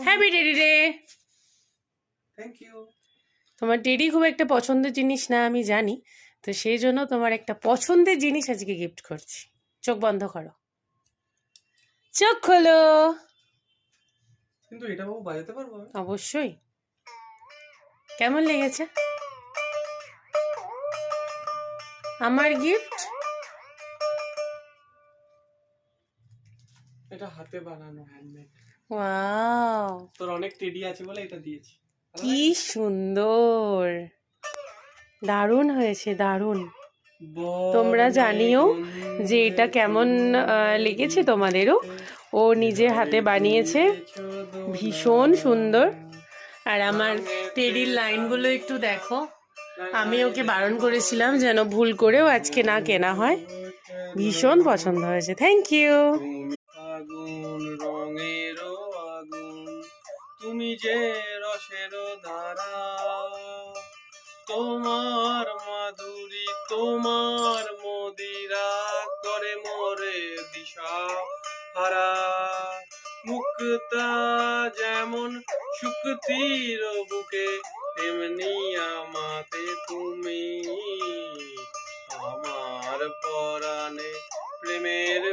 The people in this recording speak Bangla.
Happy teddy day. Thank you. তোমার টেডি খুব একটা পছন্দের জিনিস না আমি জানি, তো সেই জন্য তোমার একটা পছন্দের জিনিস আজকে গিফট করছি। চোখ বন্ধ করো, চোখ খোলো। কিন্তু এটা বাবু বাজাতে পারবো? অবশ্যই। কেমন লেগেছে আমার গিফট? এটা হাতে বানানো হ্যান্ডমেড। ওয়াও, তোর অনেক টেডি আছে বলে এটা দিয়েছি। কি সুন্দর, দারুণ হয়েছে, দারুণ। তোমরা জানিও যে এটা কেমন লেগেছে তোমাদেরও। ও নিজে হাতে বানিয়েছে, ভীষণ সুন্দর। আর আমার টেডির লাইনগুলো একটু দেখো, আমি ওকে বারণ করেছিলাম যেন ভুল করেও আজকে না কেনা হয়। ভীষণ পছন্দ হয়েছে, থ্যাংক ইউ। আগুন রঙের আগুন, তুমি যে রসের ধারা, তোমার মাধুরী তোমার মদিরা করে মোরে দিশা হারা। মুক্তা যেমন শুক্তির বুকে, তেমনি আমাতে তুমি। আমার পরাণে প্রেমের